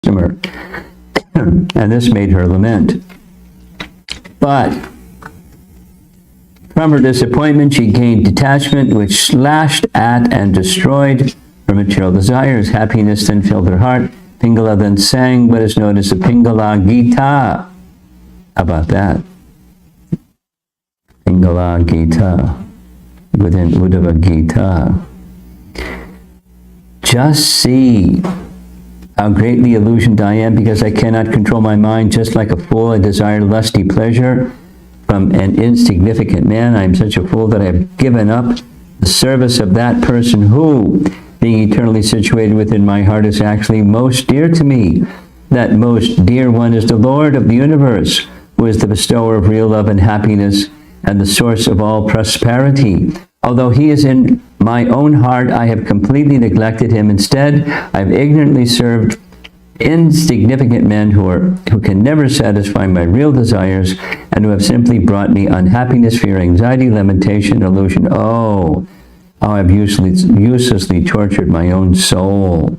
customer. And this made her lament. But from her disappointment, she gained detachment, which slashed at and destroyed her material desires. Happiness then filled her heart. Pingala then sang what is known as the Pingala Gita. How about that? Uddhava Gita, within Uddhava Gita. Just see how greatly illusioned I am, because I cannot control my mind. Just like a fool, I desire lusty pleasure from an insignificant man. I am such a fool that I have given up the service of that person who, being eternally situated within my heart, is actually most dear to me. That most dear one is the Lord of the universe, who is the bestower of real love and happiness, and the source of all prosperity. Although he is in my own heart, I have completely neglected him. Instead, I have ignorantly served insignificant men who can never satisfy my real desires, and who have simply brought me unhappiness, fear, anxiety, lamentation, illusion. Oh, how I've uselessly tortured my own soul.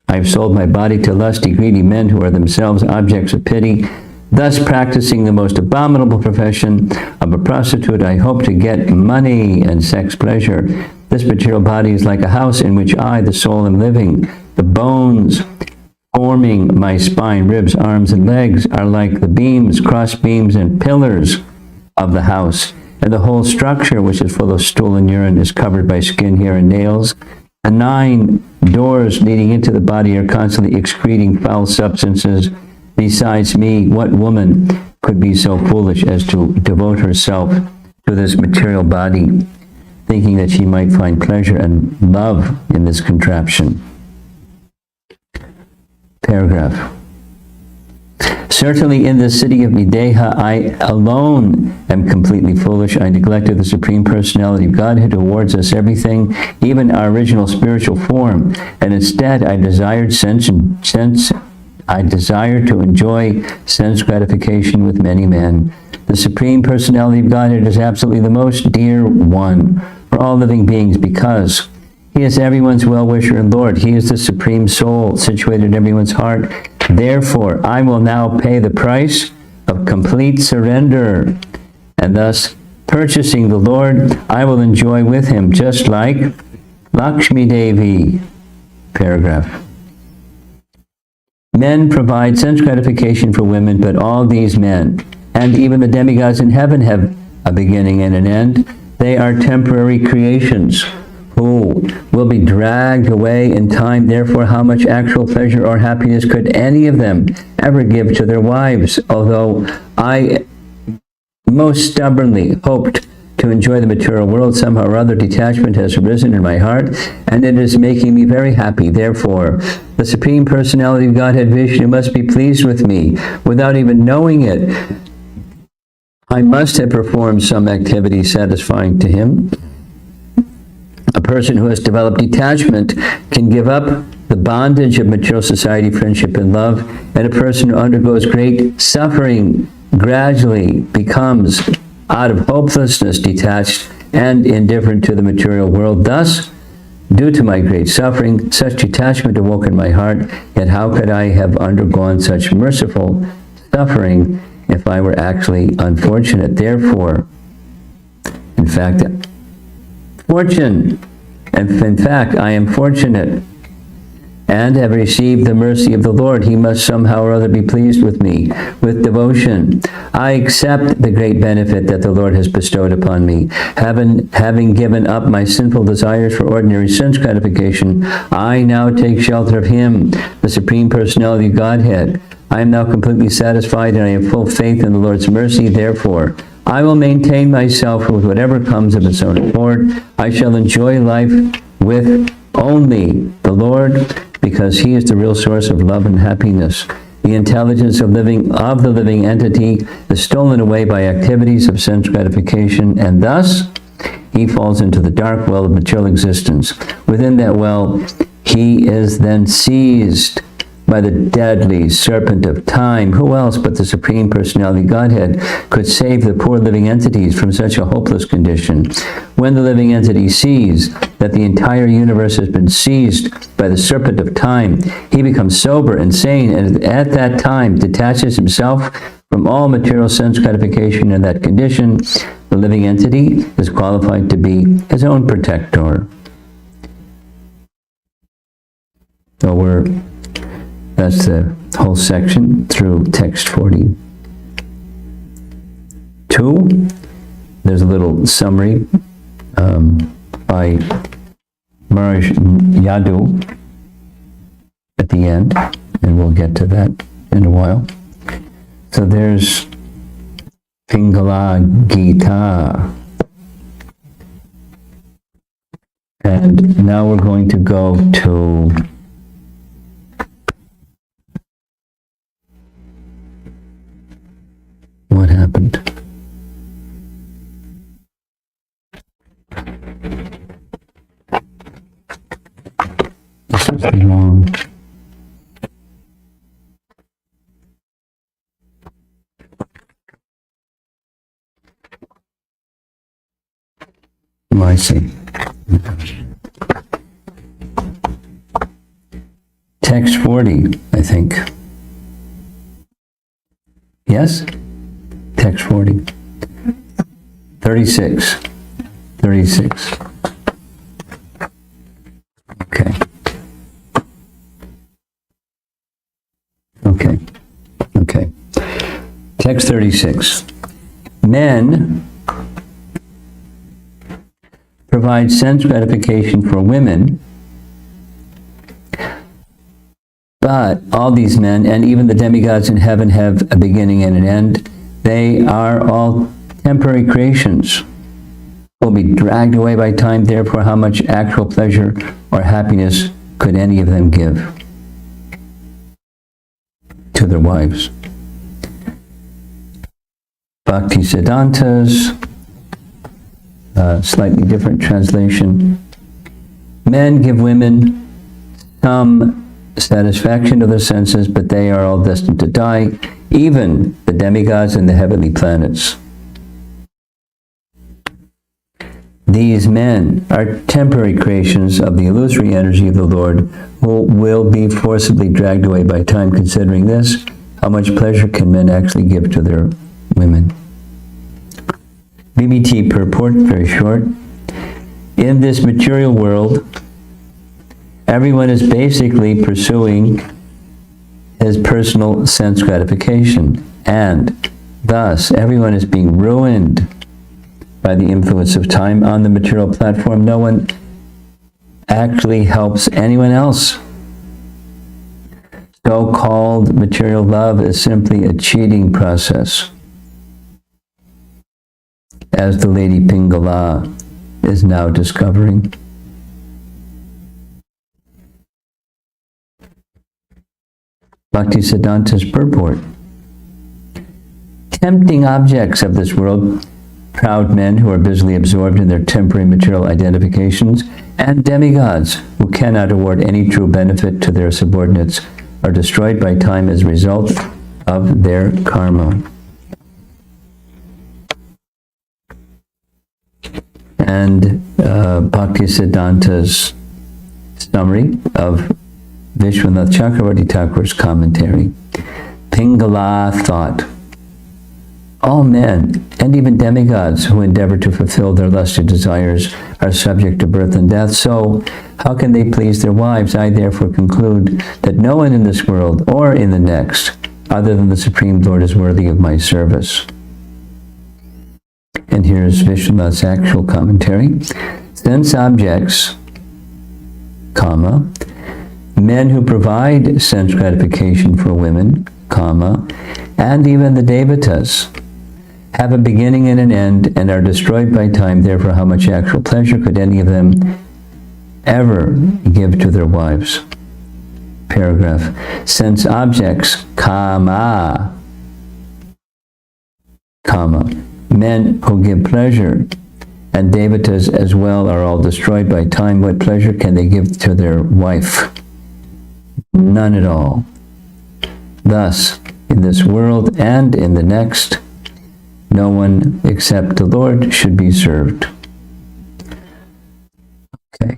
I've sold my body to lusty, greedy men who are themselves objects of pity. Thus, practicing the most abominable profession of a prostitute, I hope to get money and sex pleasure. This material body is like a house in which I, the soul, am living. The bones forming my spine, ribs, arms, and legs are like the beams, cross beams, and pillars of the house. And the whole structure, which is full of stool and urine, is covered by skin, hair, and nails. And 9 doors leading into the body are constantly excreting foul substances. Besides me, what woman could be so foolish as to devote herself to this material body, thinking that she might find pleasure and love in this contraption? Paragraph. Certainly in the city of Videha, I alone am completely foolish. I neglected the Supreme Personality of Godhead, who awards us everything, even our original spiritual form. And instead, I desired I desire to enjoy sense gratification with many men. The Supreme Personality of Godhead is absolutely the most dear one for all living beings, because he is everyone's well-wisher and Lord. He is the Supreme Soul situated in everyone's heart. Therefore, I will now pay the price of complete surrender, and thus, purchasing the Lord, I will enjoy with him, just like Lakshmi Devi. Paragraph. Men provide sense gratification for women, but all these men, and even the demigods in heaven, have a beginning and an end. They are temporary creations who will be dragged away in time. Therefore, how much actual pleasure or happiness could any of them ever give to their wives? Although I most stubbornly hoped to enjoy the material world, somehow or other detachment has arisen in my heart, and it is making me very happy. Therefore, the Supreme Personality of Godhead Vishnu must be pleased with me without even knowing it. I must have performed some activity satisfying to him. A person who has developed detachment can give up the bondage of material society, friendship, and love, and a person who undergoes great suffering gradually becomes, out of hopelessness, detached and indifferent to the material world. Thus, due to my great suffering, such detachment awoke in my heart. Yet how could I have undergone such merciful suffering if I were actually unfortunate? Therefore, in fact, I am fortunate and have received the mercy of the Lord. He must somehow or other be pleased with me with devotion. I accept the great benefit that the Lord has bestowed upon me. Having given up my sinful desires for ordinary sense gratification, I now take shelter of him, the Supreme Personality of Godhead. I am now completely satisfied, and I have full faith in the Lord's mercy. Therefore, I will maintain myself with whatever comes of its own accord. I shall enjoy life with only the Lord, because he is the real source of love and happiness. The intelligence of the living entity is stolen away by activities of sense gratification, and thus he falls into the dark well of material existence. Within that well, he is then seized by the deadly serpent of time. Who else but the Supreme Personality Godhead could save the poor living entities from such a hopeless condition? When the living entity sees that the entire universe has been seized by the serpent of time, he becomes sober and sane, and at that time detaches himself from all material sense gratification. In that condition, the living entity is qualified to be his own protector. So that's the whole section through text 42. There's a little summary by Maharaj Yadu at the end, and we'll get to that in a while. So there's Uddhava Gita. And now we're going to go to what happened. This is the wrong. Oh, I see. Text 40, I think. Yes? Text 40. 36. 36. Okay. Okay. Okay. Text 36. Men provide sense gratification for women, but all these men, and even the demigods in heaven, have a beginning and an end. They are all temporary creations, will be dragged away by time. Therefore, how much actual pleasure or happiness could any of them give to their wives? Bhakti Siddhanta's slightly different translation. Men give women some satisfaction to their senses, but they are all destined to die, even the demigods and the heavenly planets. These men are temporary creations of the illusory energy of the Lord, who will be forcibly dragged away by time. Considering this, how much pleasure can men actually give to their women? BBT purport, very short. In this material world, everyone is basically pursuing his personal sense gratification, and thus everyone is being ruined by the influence of time. On the material platform, no one actually helps anyone else. So-called material love is simply a cheating process, as the Lady Pingala is now discovering. Bhaktisiddhanta's purport. Tempting objects of this world, proud men who are busily absorbed in their temporary material identifications, and demigods who cannot award any true benefit to their subordinates, are destroyed by time as a result of their karma. And Bhaktisiddhanta's summary of Vishwanath Chakravarti Thakur's commentary. Pingala thought, all men, and even demigods who endeavor to fulfill their lusty desires, are subject to birth and death, so how can they please their wives? I therefore conclude that no one in this world or in the next, other than the Supreme Lord, is worthy of my service. And here's Vishwanath's actual commentary. Sense objects, comma, men who provide sense gratification for women, comma, and even the devatas, have a beginning and an end and are destroyed by time. Therefore, how much actual pleasure could any of them ever give to their wives? Paragraph. Sense objects, kama, comma, men who give pleasure, and devatas as well, are all destroyed by time. What pleasure can they give to their wife? None at all. Thus, in this world and in the next, no one except the Lord should be served. Okay.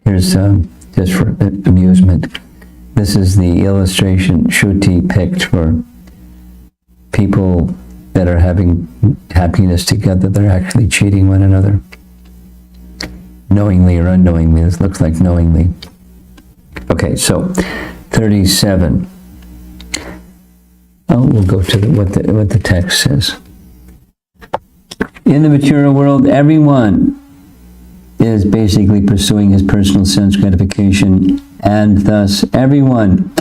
Here's just for amusement. This is the illustration Shruti picked for people that are having happiness together. They're actually cheating one another. Knowingly or unknowingly. This looks like knowingly. Okay, so 37. Oh, we'll go to what the text says. In the material world, everyone is basically pursuing his personal sense gratification, and thus everyone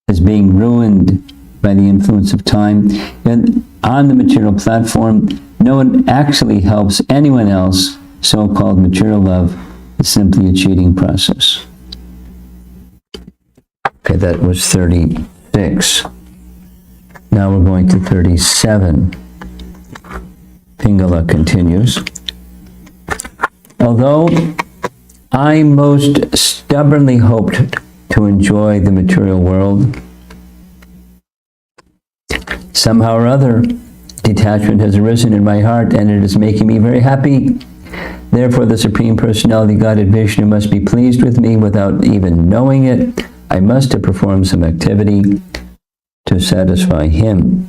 is being ruined by the influence of time. And on the material platform, no one actually helps anyone else. So-called material love is simply a cheating process. Okay, that was 36. Now we're going to 37. Pingala continues. Although I most stubbornly hoped to enjoy the material world, somehow or other, detachment has arisen in my heart, and it is making me very happy. Therefore, the Supreme Personality, Godhead Vishnu, must be pleased with me without even knowing it. I must have performed some activity to satisfy him.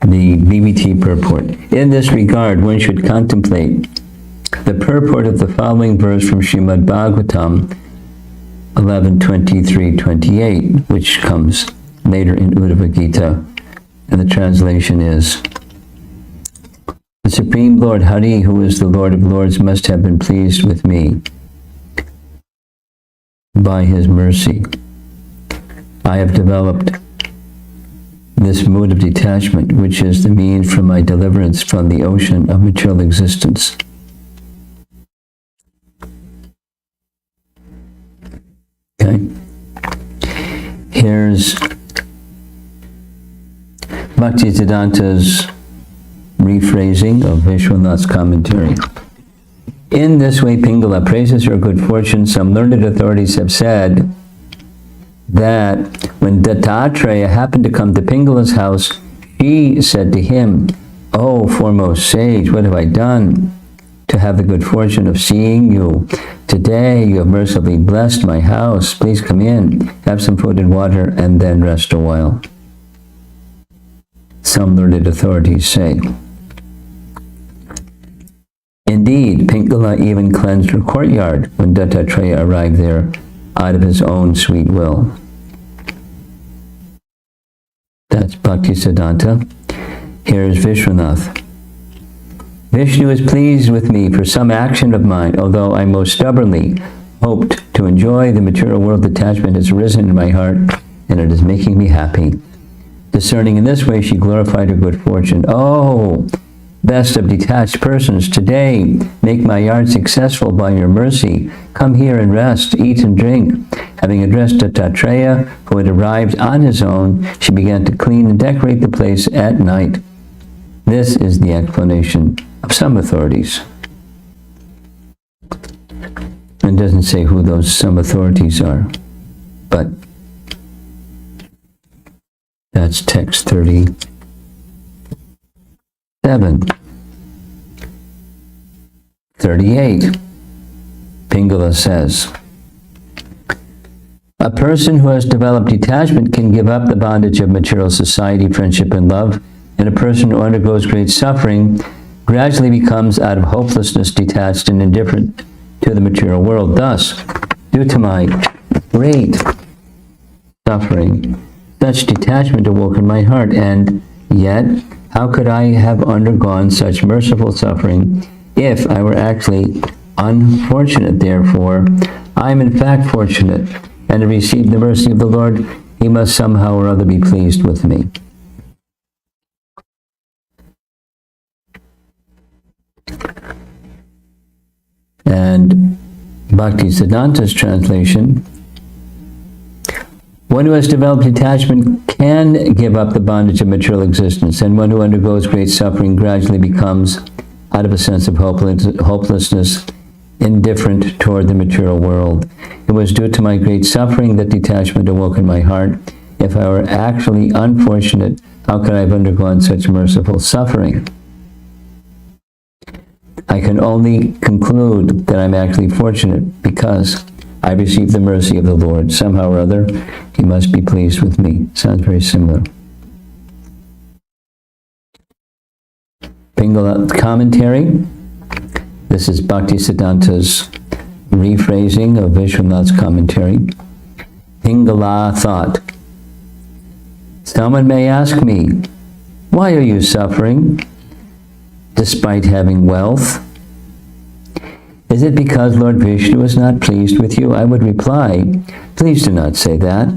The BBT purport. In this regard, one should contemplate the purport of the following verse from Srimad Bhagavatam 11:23-28, which comes later in Uddhava Gita, and the translation is, the Supreme Lord Hari, who is the Lord of Lords, must have been pleased with me by his mercy. I have developed this mood of detachment, which is the means for my deliverance from the ocean of material existence. Okay. Here's Bhaktisiddhanta's rephrasing of Vishwanath's commentary. In this way, Pingala praises her good fortune. Some learned authorities have said that when Dattatreya happened to come to Pingala's house, she said to him, "Oh, foremost sage, what have I done to have the good fortune of seeing you? Today you have mercifully blessed my house. Please come in, have some food and water, and then rest a while." Some learned authorities say. Indeed, Pingala even cleansed her courtyard when Dattatreya arrived there out of his own sweet will. That's Bhaktisiddhanta. Here's Vishwanath. Vishnu is pleased with me for some action of mine, although I most stubbornly hoped to enjoy the material world. Detachment has arisen in my heart, and it is making me happy. Discerning in this way, she glorified her good fortune. Oh, best of detached persons, today make my yard successful by your mercy. Come here and rest, eat and drink. Having addressed Dattatreya, who had arrived on his own, she began to clean and decorate the place at night. This is the explanation of some authorities. It doesn't say who those some authorities are, but that's text 37. 38. Pingala says, a person who has developed detachment can give up the bondage of material society, friendship, and love, and a person who undergoes great suffering gradually becomes out of hopelessness detached and indifferent to the material world. Thus, due to my great suffering, such detachment awoke in my heart, and yet, how could I have undergone such merciful suffering if I were actually unfortunate? Therefore, I am in fact fortunate, and to receive the mercy of the Lord, he must somehow or other be pleased with me. And Bhaktisiddhanta's translation, one who has developed detachment can give up the bondage of material existence, and one who undergoes great suffering gradually becomes, out of a sense of hopelessness, indifferent toward the material world. It was due to my great suffering that detachment awoke in my heart. If I were actually unfortunate, how could I have undergone such merciful suffering? I can only conclude that I'm actually fortunate because I received the mercy of the Lord. Somehow or other, he must be pleased with me. Sounds very similar. Pingala commentary. This is Bhaktisiddhanta's rephrasing of Vishwanath's commentary. Pingala thought, someone may ask me, why are you suffering despite having wealth? Is it because Lord Vishnu is not pleased with you? I would reply, please do not say that.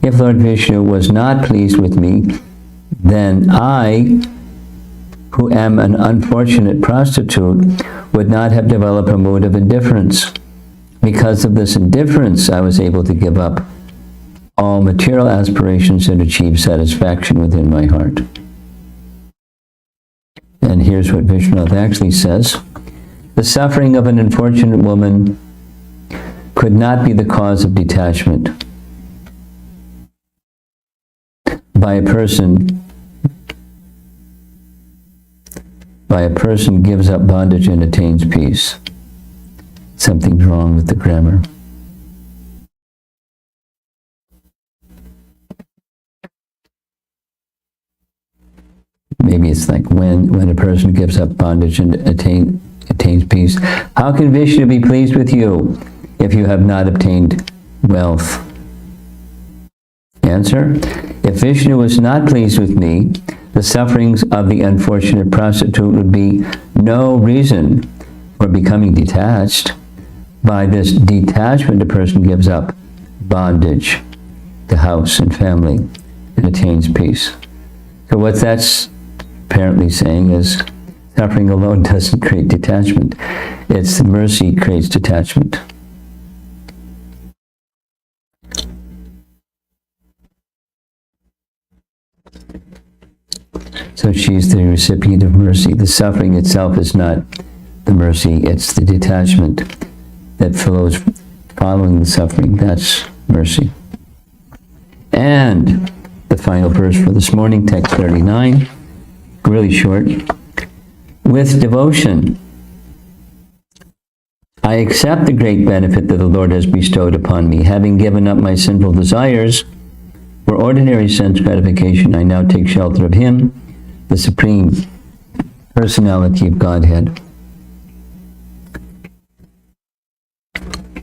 If Lord Vishnu was not pleased with me, then I, who am an unfortunate prostitute, would not have developed a mood of indifference. Because of this indifference, I was able to give up all material aspirations and achieve satisfaction within my heart. And here's what Vishwanath actually says. The suffering of an unfortunate woman could not be the cause of detachment. By a person gives up bondage and attains peace. Something's wrong with the grammar. Maybe it's like when a person gives up bondage and attains peace. How can Vishnu be pleased with you if you have not obtained wealth? Answer, if Vishnu was not pleased with me, the sufferings of the unfortunate prostitute would be no reason for becoming detached. By this detachment, a person gives up bondage, the house and family, and attains peace. So what that's apparently saying is suffering alone doesn't create detachment. It's the mercy creates detachment. So she's the recipient of mercy. The suffering itself is not the mercy, it's the detachment that flows following the suffering. That's mercy. And the final verse for this morning, text 39, really short. With devotion, I accept the great benefit that the Lord has bestowed upon me. Having given up my sinful desires for ordinary sense gratification, I now take shelter of Him, the Supreme Personality of Godhead.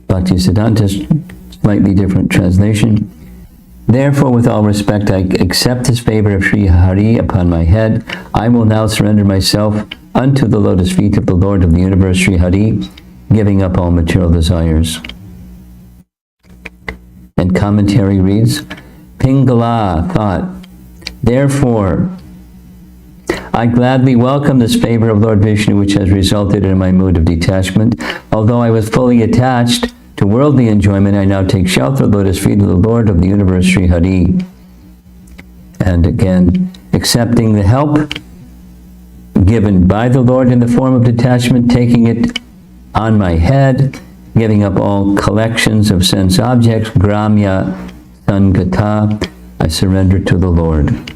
Bhaktisiddhanta's slightly different translation. Therefore, with all respect, I accept this favor of Sri Hari upon my head. I will now surrender myself unto the lotus feet of the Lord of the universe, Sri Hari, giving up all material desires. And commentary reads, Pingala thought, therefore, I gladly welcome this favor of Lord Vishnu, which has resulted in my mood of detachment. Although I was fully attached to worldly enjoyment, I now take shelter of the lotus feet of the Lord of the universe, Sri Hari. And again, accepting the help given by the Lord in the form of detachment, taking it on my head, giving up all collections of sense objects, gramya sangata, I surrender to the Lord.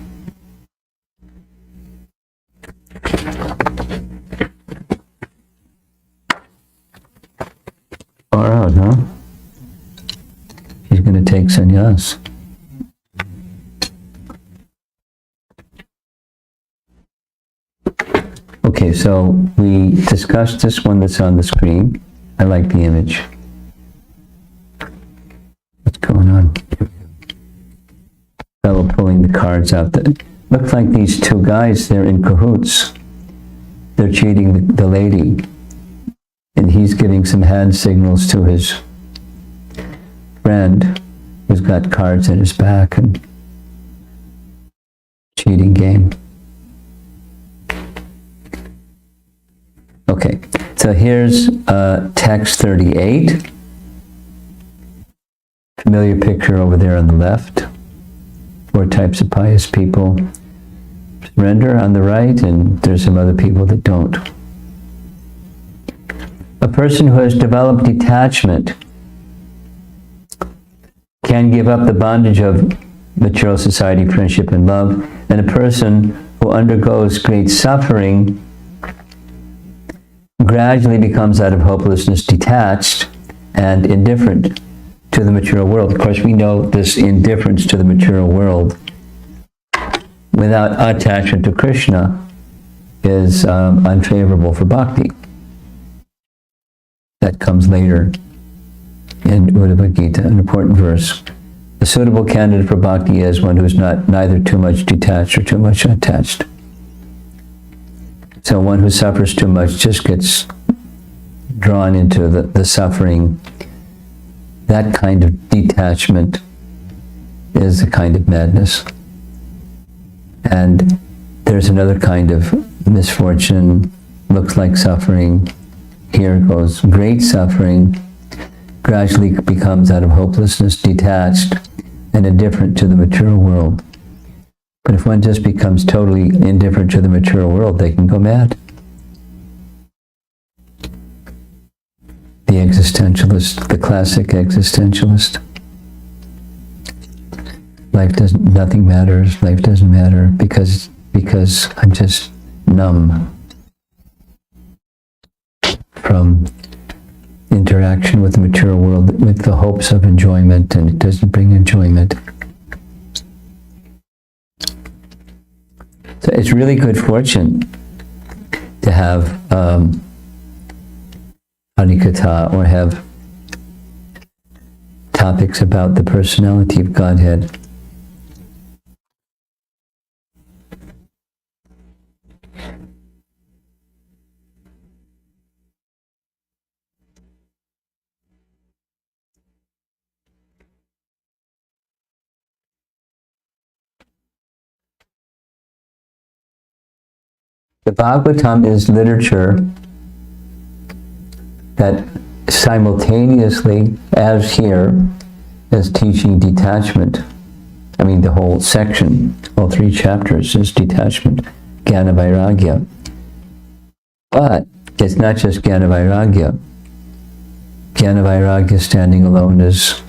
Far out, huh? He's going to take sannyas. Okay, so we discussed this one that's on the screen. I like the image. What's going on? Fellow pulling the cards out. That looks like these two guys, they're in cahoots. They're cheating the lady. And he's giving some hand signals to his friend who's got cards in his back and cheating game. Okay, so here's text 38. Familiar picture over there on the left. 4 types of pious people. Surrender on the right, and there's some other people that don't. a person who has developed detachment can give up the bondage of material society, friendship, and love, and a person who undergoes great suffering gradually becomes out of hopelessness detached and indifferent to the material world. Of course, we know this indifference to the material world without attachment to Krishna is unfavorable for bhakti. That comes later in Uddhava Gita, an important verse. A suitable candidate for bhakti is one who is neither too much detached or too much attached. So one who suffers too much just gets drawn into the suffering. That kind of detachment is a kind of madness. And there's another kind of misfortune, looks like suffering. Here goes great suffering, gradually becomes out of hopelessness detached and indifferent to the material world. But if one just becomes totally indifferent to the material world, they can go mad. The existentialist, the classic existentialist. Nothing matters, life doesn't matter because I'm just numb from interaction with the material world, with the hopes of enjoyment, and it doesn't bring enjoyment. So it's really good fortune to have Harikatha or have topics about the personality of Godhead. The Bhagavatam is literature that simultaneously, as here, is teaching detachment. I mean, the whole section, all 3 chapters, is detachment, Jnana Vairagya. But it's not just Jnana Vairagya. Jnana Vairagya standing alone is,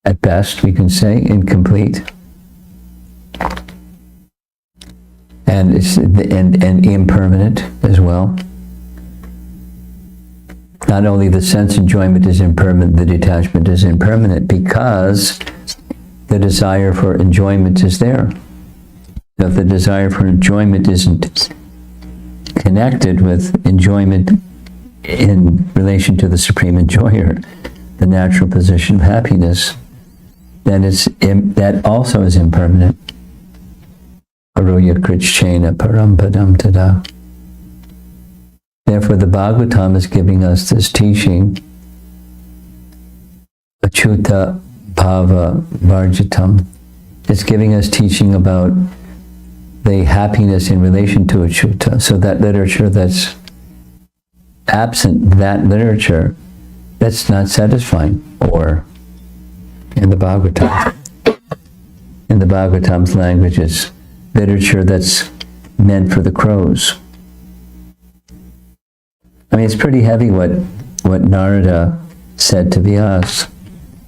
at best, we can say, incomplete. And it's and impermanent as well. Not only the sense enjoyment is impermanent, the detachment is impermanent because the desire for enjoyment is there. So if the desire for enjoyment isn't connected with enjoyment in relation to the supreme enjoyer, the natural position of happiness, then that also is impermanent. Aruya Krichena Parampadam Tada. Therefore, the Bhagavatam is giving us this teaching, Achyuta Bhava Varjitam. It's giving us teaching about the happiness in relation to Achyuta. So that literature that's absent, that literature, that's not satisfying. Or in the Bhagavatam, in the Bhagavatam's language, it's literature that's meant for the crows. I mean, it's pretty heavy what Narada said to Vyasa.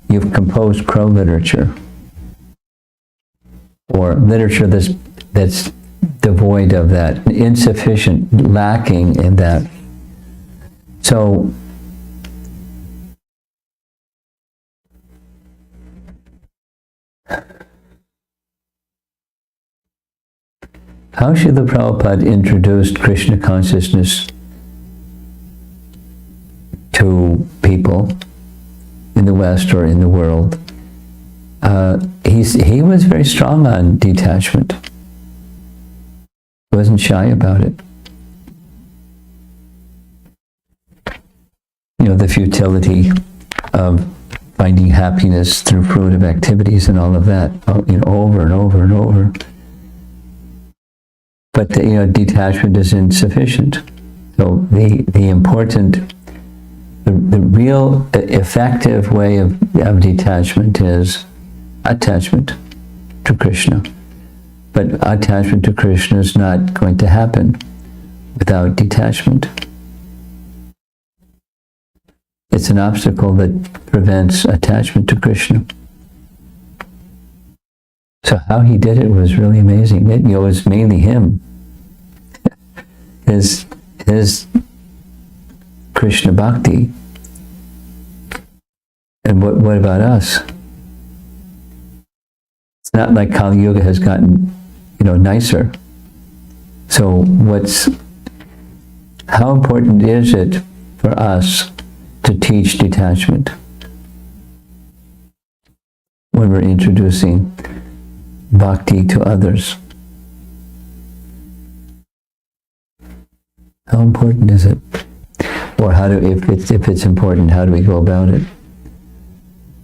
You've composed crow literature, or literature that's devoid of that, insufficient, lacking in that. So how Srila Prabhupada introduced Krishna consciousness to people in the West or in the world? He was very strong on detachment. He wasn't shy about it. You know, the futility of finding happiness through fruitive activities and all of that, over and over and over. But detachment is insufficient. So the important, the real effective way of detachment is attachment to Krishna. But attachment to Krishna is not going to happen without detachment. It's an obstacle that prevents attachment to Krishna. So how he did it was really amazing. It was mainly him. His Krishna bhakti. And what about us? It's not like Kali Yuga has gotten, nicer. So how important is it for us to teach detachment when we're introducing bhakti to others? How important is it? Or if it's important, how do we go about it?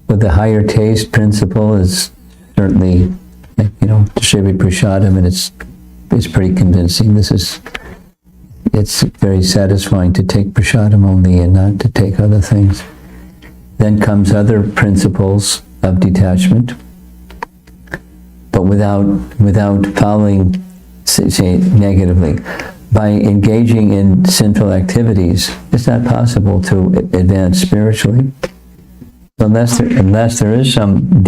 Well, the higher taste principle is certainly, distribute prasadam, and it's pretty convincing. It's very satisfying to take prasadam only and not to take other things. Then comes other principles of detachment, but without following, say negatively. By engaging in sinful activities, it's not possible to advance spiritually. Unless there is some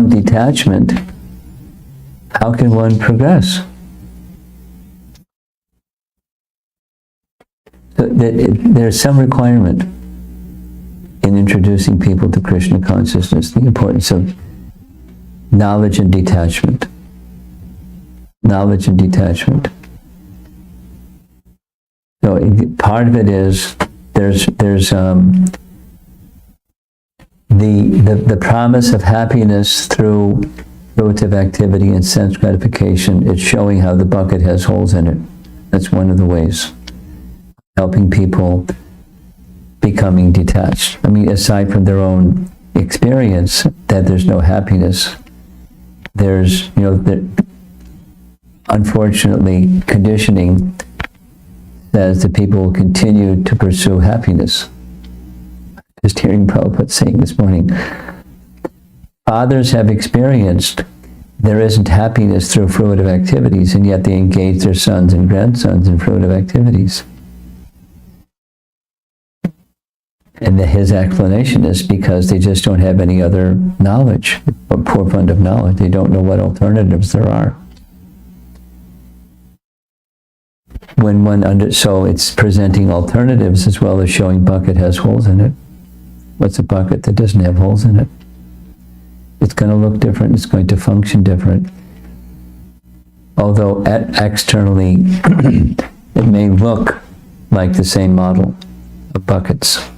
detachment, how can one progress? So there's some requirement in introducing people to Krishna consciousness, the importance of knowledge and detachment. Knowledge and detachment. So part of it is there's the promise of happiness through fruitive activity and sense gratification. It's showing how the bucket has holes in it. That's one of the ways. Helping people becoming detached. I mean, aside from their own experience that there's no happiness, there's, unfortunately, conditioning says that people will continue to pursue happiness. Just hearing Prabhupada saying this morning, fathers have experienced there isn't happiness through fruitive activities, and yet they engage their sons and grandsons in fruitive activities. And his explanation is because they just don't have any other knowledge, or poor fund of knowledge. They don't know what alternatives there are. So it's presenting alternatives as well as showing bucket has holes in it. What's a bucket that doesn't have holes in it? It's going to look different. It's going to function different. Although externally, it may look like the same model of buckets.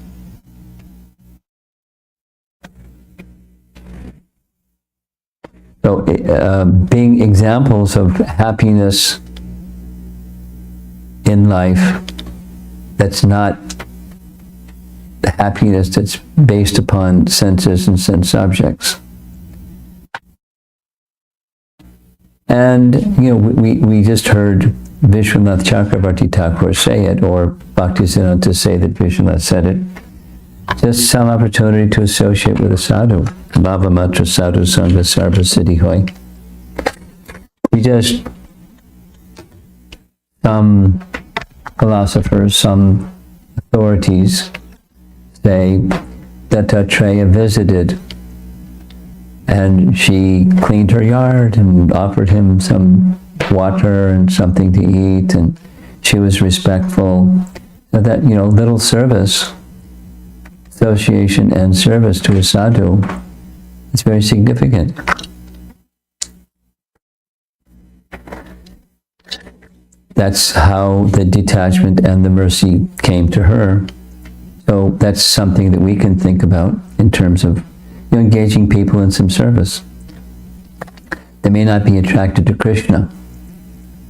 So being examples of happiness in life that's not the happiness that's based upon senses and sense objects. And, we just heard Vishwanath Chakravarti Thakur say it, or Bhaktisiddhanta say that Vishwanath said it. Just some opportunity to associate with a sadhu. Bhava matra sadhu sangha sarva siddhi hoy. Some philosophers, some authorities say that Dattatreya visited and she cleaned her yard and offered him some water and something to eat, and she was respectful. So that, little service, association and service to a sadhu, is very significant. That's how the detachment and the mercy came to her. So that's something that we can think about in terms of engaging people in some service. They may not be attracted to Krishna,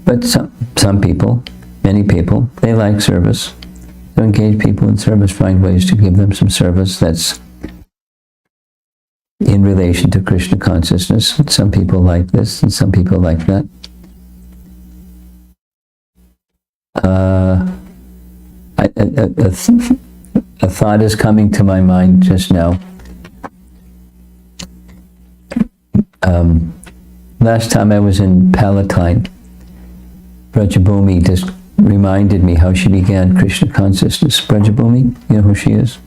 but some people, many people, they like service. So engage people in service, find ways to give them some service that's in relation to Krishna consciousness. And some people like this, and some people like that. A thought is coming to my mind just now. last time I was in Palatine, Brajabhumi just reminded me how she began Krishna consciousness. Brajabhumi, you know who she is?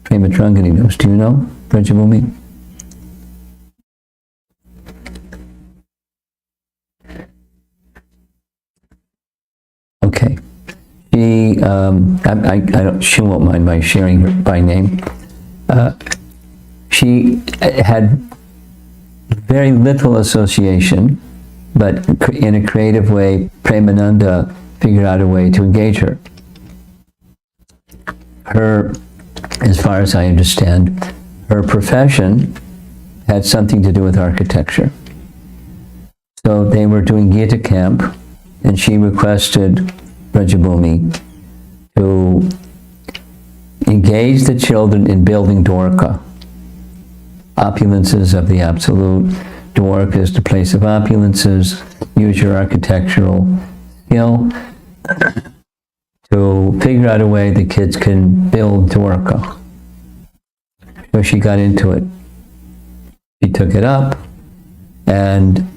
Prema Trangani knows. Do you know Brajabhumi? Okay. She won't mind my sharing her by name. She had very little association, but in a creative way, Premananda figured out a way to engage her. Her, as far as I understand, her profession had something to do with architecture. So they were doing Gita camp, and she requested Brajabhumi to engage the children in building Dwarka. Opulences of the absolute. Dwarka is the place of opulences. Use your architectural skill to figure out a way the kids can build Dwarka. So she got into it. She took it up, and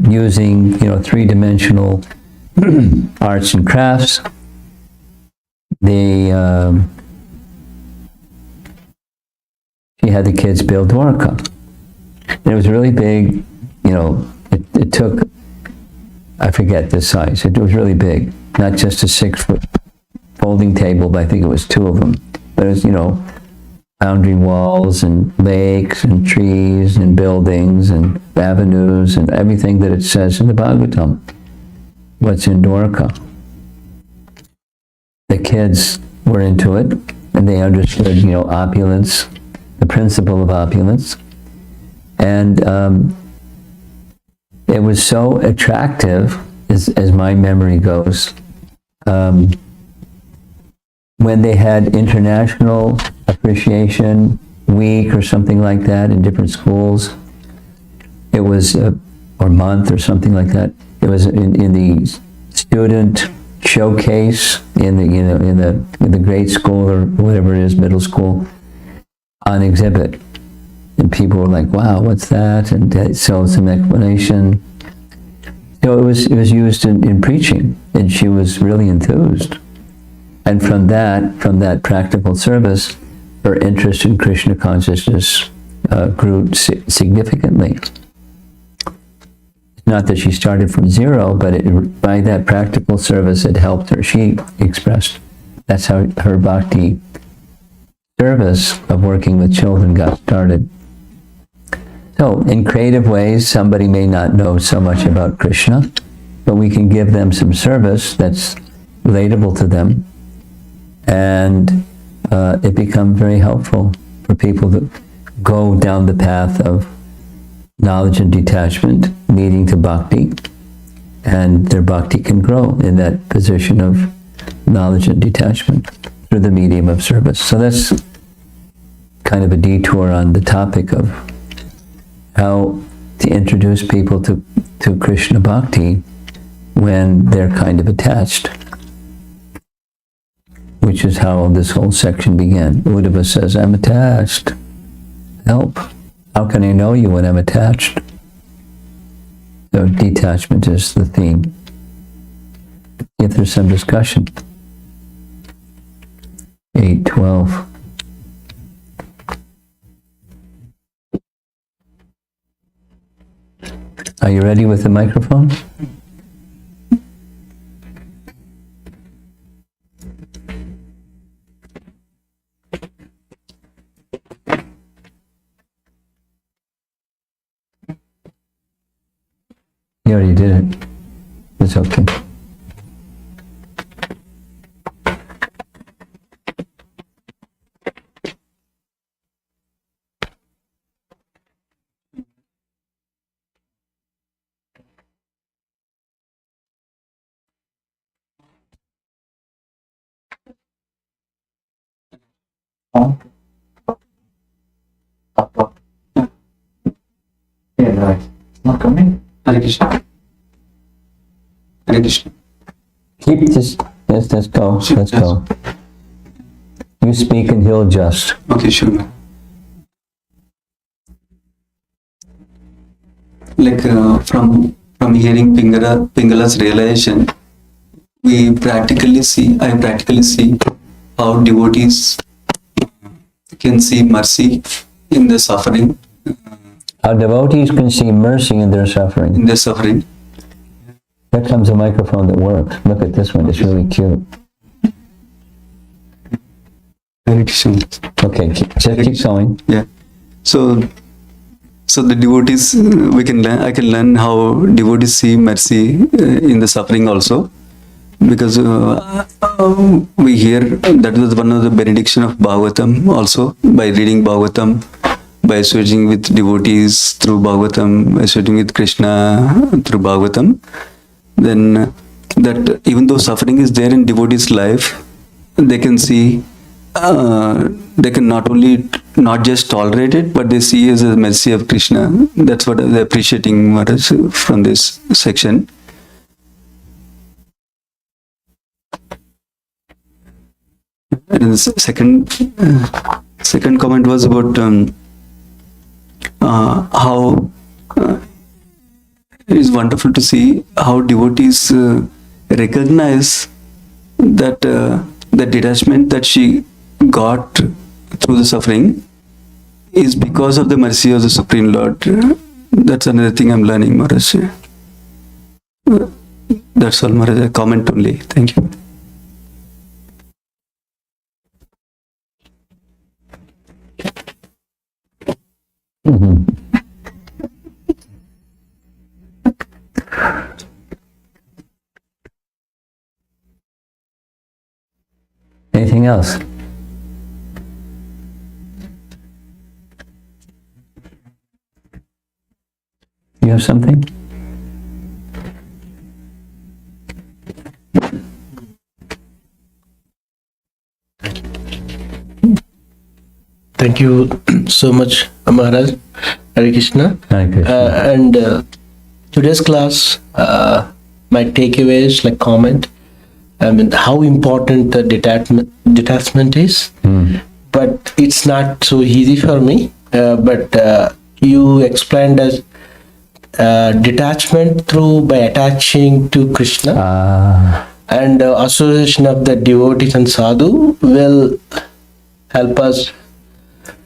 using, three-dimensional arts and crafts, she had the kids build Dwarka. And it was really big, it took, I forget the size, it was really big. Not just a 6-foot folding table, but I think it was 2 of them. But it was, boundary walls and lakes and trees and buildings and avenues and everything that it says in the Bhagavatam. What's in Dwarka. The kids were into it, and they understood, opulence, the principle of opulence. And it was so attractive, as my memory goes, when they had International Appreciation Week or something like that in different schools. It was, or month or something like that. It was in the student showcase in the grade school or whatever it is, middle school, on exhibit. And people were like, wow, what's that? And so some explanation. So it was used in preaching, and she was really enthused. And from that practical service, her interest in Krishna consciousness grew significantly. Not that she started from zero, but by that practical service, it helped her. She expressed that's how her bhakti service of working with children got started. So, in creative ways, somebody may not know so much about Krishna, but we can give them some service that's relatable to them, and it becomes very helpful for people to go down the path of knowledge and detachment, leading to bhakti, and their bhakti can grow in that position of knowledge and detachment through the medium of service. So that's kind of a detour on the topic of how to introduce people to Krishna bhakti when they're kind of attached, which is how this whole section began. Uddhava says, I'm attached. Help. How can I know you when I'm attached? So detachment is the theme. If there's some discussion. 8:12. Are you ready with the microphone? You already did it. It's okay. Yeah, right. Not coming. Hare Krishna. Hare Krishna. Keep this. Yes, let's go. Let's go. You speak and he'll adjust. Okay, sure. like from hearing Pingala's realization, I practically see how devotees can see mercy in the suffering. How devotees can see mercy in their suffering. In their suffering. Here comes a microphone that works. Look at this one, it's really cute. Okay, just keep going. Yeah. So the devotees, I can learn how devotees see mercy in the suffering also, because we hear that was one of the benediction of Bhagavatam also, by reading Bhagavatam, by associating with devotees through Bhagavatam, associating with Krishna through Bhagavatam. Then that even though suffering is there in devotees' life, they can see, they can not just tolerate it, but they see as a mercy of Krishna. That's what they're appreciating from this section. And the second comment was about how it is wonderful to see how devotees recognize that the detachment that she got through the suffering is because of the mercy of the Supreme Lord. That's another thing I'm learning, Maharaj. That's all, Maharaj. A comment only. Thank you. Mm-hmm. Anything else? You have something? Thank you so much, Maharaj. Hare Krishna. Hare Krishna. And today's class, my takeaways, like comment, I mean, how important the detachment is. But it's not so easy for me. But you explained as detachment by attaching to Krishna, and association of the devotees and sadhu will help us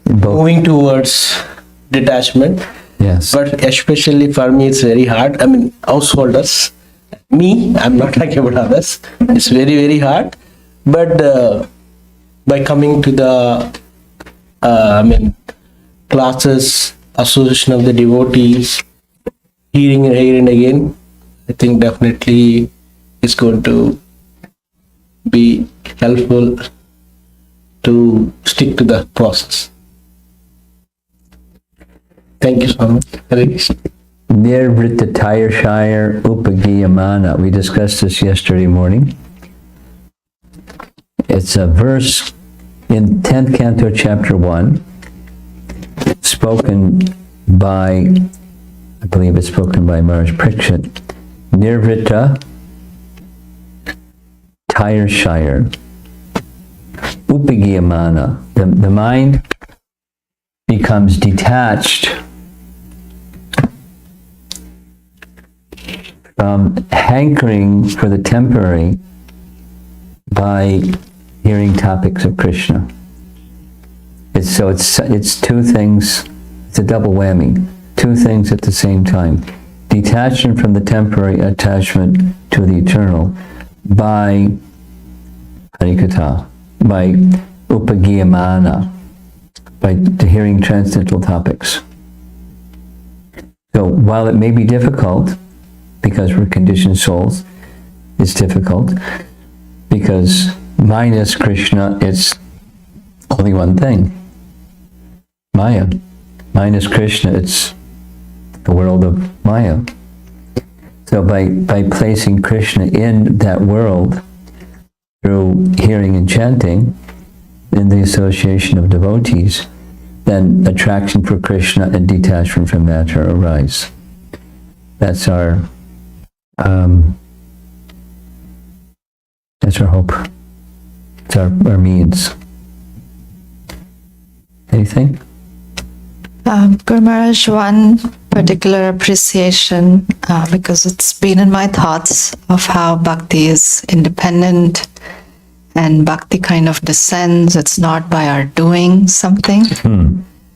moving towards detachment. Yes. But especially for me, it's very hard. I mean, householders, me, I'm not talking about others. It's very, very hard. But by coming to the, classes, association of the devotees, hearing and again, I think definitely it's going to be helpful to stick to the process. Thank you so much. Nirvrita Tayarshire Upagiyamana. We discussed this yesterday morning. It's a verse in 10th Canto, Chapter 1, spoken by, I believe it's spoken by Maharaj Parikshit. Nirvrita Tayarshire Upagiyamana. The mind becomes detached from hankering for the temporary by hearing topics of Krishna. It's two things, it's a double whammy, two things at the same time. Detachment from the temporary, attachment to the eternal by harikatha, by upagiyamana, by hearing transcendental topics. So while it may be difficult, because we're conditioned souls, it's difficult, because minus Krishna, it's only one thing, Maya. Minus Krishna, it's the world of Maya. So by placing Krishna in that world through hearing and chanting, in the association of devotees, then attraction for Krishna and detachment from matter arise. That's our hope. It's our means. Anything? Guru Maharaj, one particular appreciation because it's been in my thoughts of how bhakti is independent and bhakti kind of descends. It's not by our doing something.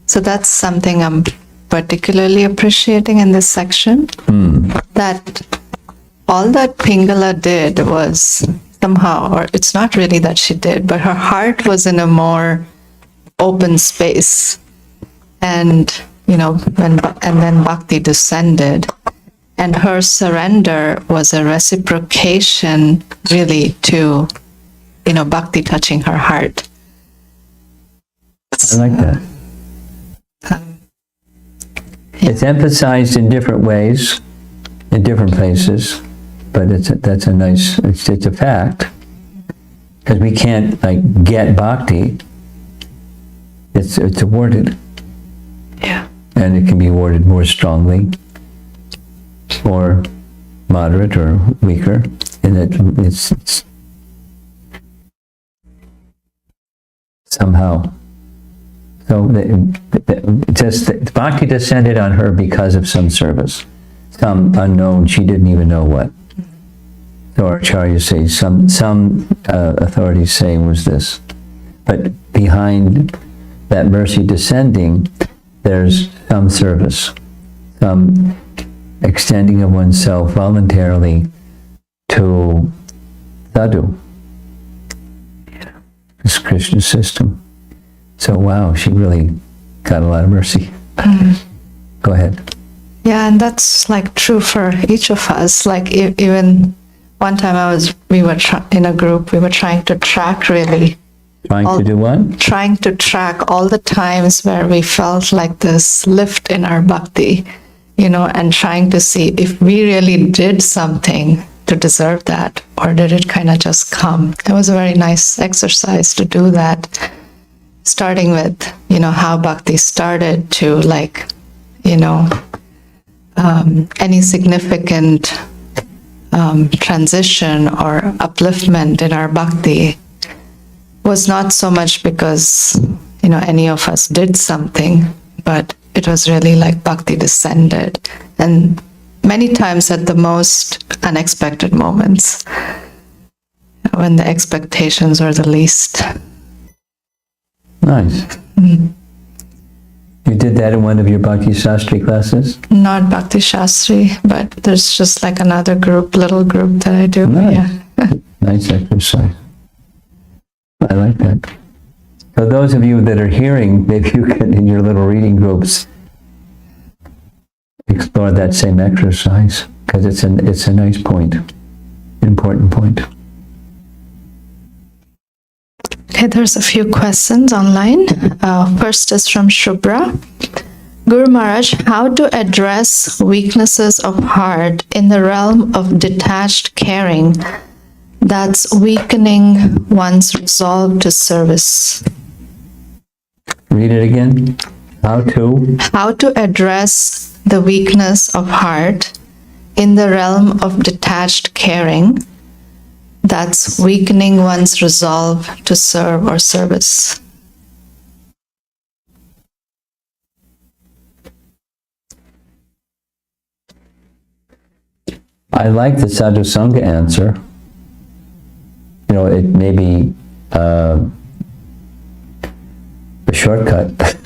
So that's something I'm particularly appreciating in this section. That all that Pingala did was somehow, or it's not really that she did, but her heart was in a more open space. And, you know, and then bhakti descended. And her surrender was a reciprocation really to, you know, bhakti touching her heart. I like that. It's emphasized in different ways, in different places, but that's a nice, it's a fact. Because we can't like get bhakti. It's awarded. Yeah. And it can be awarded more strongly, or moderate, or weaker. And it's somehow. So bhakti descended on her because of some service, some unknown, she didn't even know what. So our acharyas say, some authorities say was this. But behind that mercy descending, there's some service, some extending of oneself voluntarily to sadhu, this Krishna system. So wow, she really got a lot of mercy. Go ahead. Yeah, and that's like true for each of us. Like even one time we were in a group, we were trying to track really. Trying to do what? Trying to track all the times where we felt like this lift in our bhakti, you know, and trying to see if we really did something to deserve that, or did it kind of just come. It was a very nice exercise to do that, starting with, you know, how bhakti started to like, you know, any significant transition or upliftment in our bhakti was not so much because, you know, any of us did something, but it was really like bhakti descended, and many times at the most unexpected moments, when the expectations were the least. Nice. You did that in one of your Bhakti Shastri classes? Not Bhakti Shastri, but there's just like another group, little group that I do. Nice. Yeah. Nice exercise. I like that. So those of you that are hearing, maybe you can, in your little reading groups, explore that same exercise, because it's a nice point, important point. Okay, there's a few questions online. First is from Shubhra. Guru Maharaj, how to address weaknesses of heart in the realm of detached caring that's weakening one's resolve to service? Read it again. How to address the weakness of heart in the realm of detached caring that's weakening one's resolve to serve or service. I like the Sadhu Sangha answer. You know, it may be a shortcut.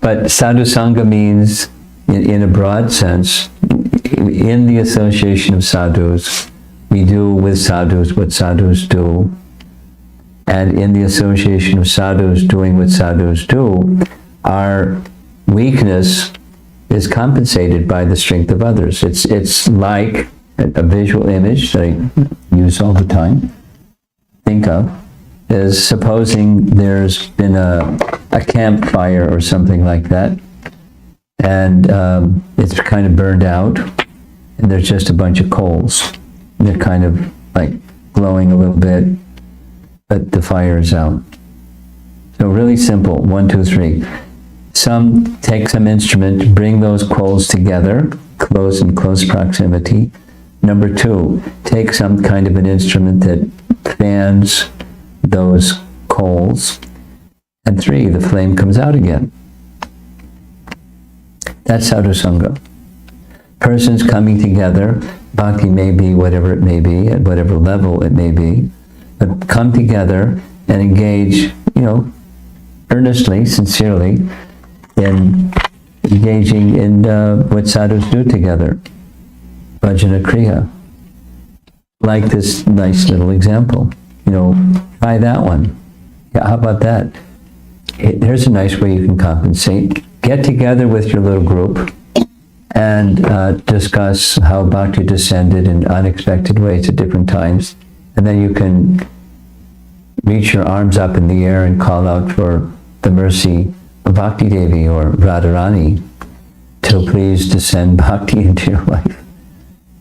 But Sadhu Sangha means, in a broad sense, in the association of sadhus, we do with sadhus what sadhus do. And in the association of sadhus doing what sadhus do, our weakness is compensated by the strength of others. It's like a visual image that I use all the time, think of, is supposing there's been a campfire or something like that, and it's kind of burned out, and there's just a bunch of coals. They're kind of like glowing a little bit, but the fire is out. So really simple, 1, 2, 3. Take some instrument, bring those coals together, in close proximity. Number 2, take some kind of an instrument that fans those coals. And 3, the flame comes out again. That's sadhu sangha. Persons coming together, bhakti may be whatever it may be, at whatever level it may be, but come together and engage, earnestly, sincerely, in engaging in what sadhus do together, bhajana kriya. Like this nice little example, try that one. Yeah, how about that? Here's a nice way you can compensate. Get together with your little group and discuss how bhakti descended in unexpected ways at different times. And then you can reach your arms up in the air and call out for the mercy of Bhakti Devi or Radharani to please descend bhakti into your life.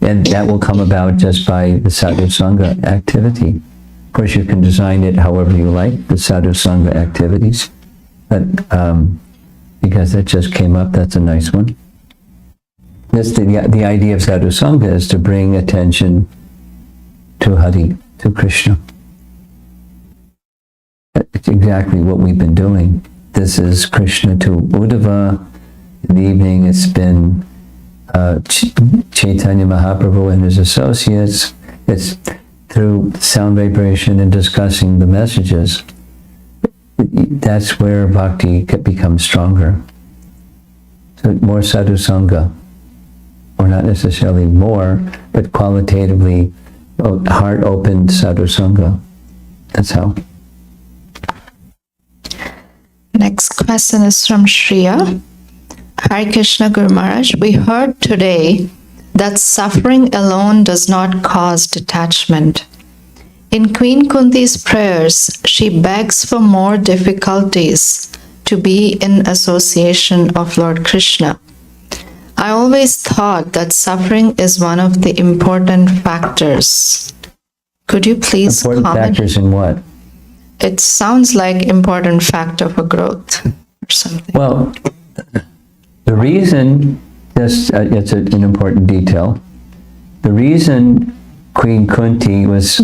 And that will come about just by the sadhu sangha activity. Of course, you can design it however you like, the sadhu sangha activities. But because that just came up, that's a nice one. The idea of sadhu sangha is to bring attention to Hari, to Krishna. It's exactly what we've been doing. This is Krishna to Uddhava. In the evening, it's been Chaitanya Mahaprabhu and his associates. It's through sound vibration and discussing the messages. That's where bhakti becomes stronger. So more sadhu sangha, or not necessarily more, but qualitatively heart-opened sadhu sangha. That's how. Next question is from Shriya. Hare Krishna Guru Maharaj, we heard today that suffering alone does not cause detachment. In Queen Kunti's prayers, she begs for more difficulties to be in association of Lord Krishna. I always thought that suffering is one of the important factors. Could you please Important comment? factors in what? It sounds like important factor for growth or something. Well, the reason, it's an important detail, the reason Queen Kunti was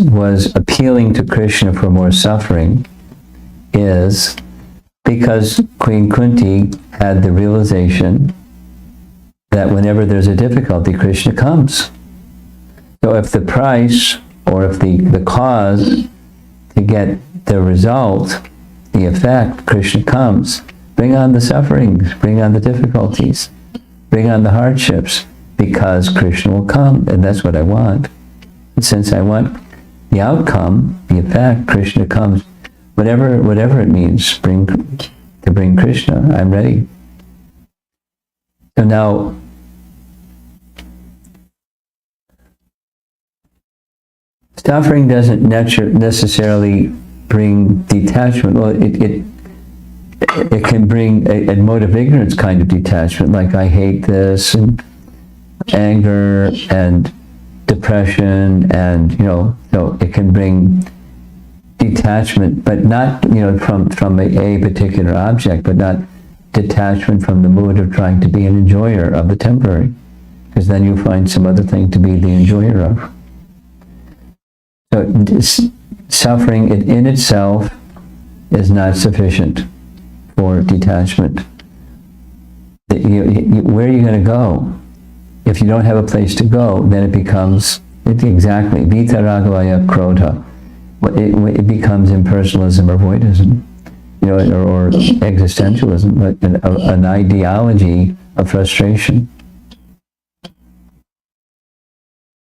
appealing to Krishna for more suffering is because Queen Kunti had the realization that whenever there's a difficulty, Krishna comes. So if the price, or if the cause to get the result, the effect, Krishna comes, bring on the sufferings, bring on the difficulties, bring on the hardships, because Krishna will come, and that's what I want. And since I want the outcome, the effect, Krishna comes, whatever it means, to bring Krishna, I'm ready. So now, suffering doesn't necessarily bring detachment. Well, it can bring a mode of ignorance kind of detachment, like I hate this, and anger, and depression, and so it can bring detachment, but not from a particular object, but not detachment from the mood of trying to be an enjoyer of the temporary, because then you find some other thing to be the enjoyer of. So suffering in itself is not sufficient for detachment. Where are you going to go? If you don't have a place to go, then it becomes, exactly, vitaragavaya krodha. It becomes impersonalism or voidism, or existentialism, but an ideology of frustration.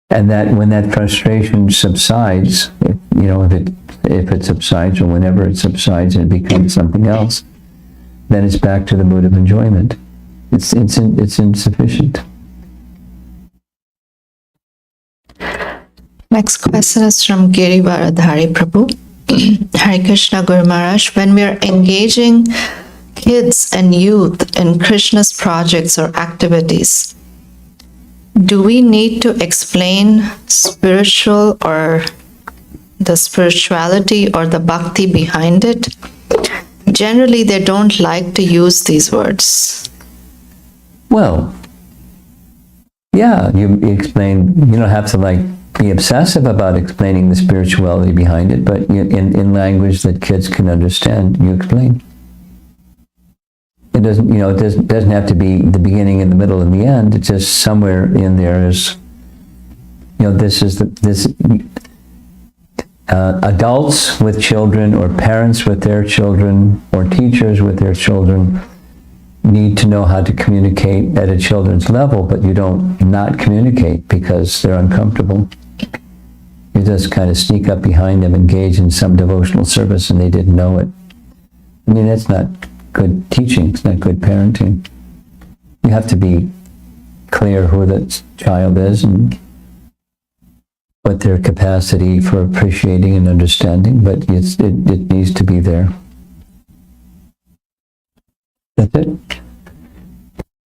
And that when that frustration subsides, if it subsides, or whenever it subsides and it becomes something else, then it's back to the mood of enjoyment. It's insufficient. Next question is from Giri Varadhari Prabhu. Hare Krishna Guru Maharaj, when we are engaging kids and youth in Krishna's projects or activities, do we need to explain spiritual or the spirituality or the bhakti behind it? Generally, they don't like to use these words. Well, yeah, you explain, you don't have to be obsessive about explaining the spirituality behind it, but in language that kids can understand, you explain. It doesn't, it doesn't have to be the beginning and the middle and the end. It's just somewhere in there is, adults with children, or parents with their children, or teachers with their children need to know how to communicate at a children's level, but you don't not communicate because they're uncomfortable. You just kind of sneak up behind them, engage in some devotional service, and they didn't know it. I mean, that's not good teaching. It's not good parenting. You have to be clear who the child is and what their capacity for appreciating and understanding, but it needs to be there. That's it?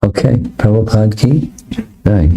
Okay, Prabhupada ki? Right.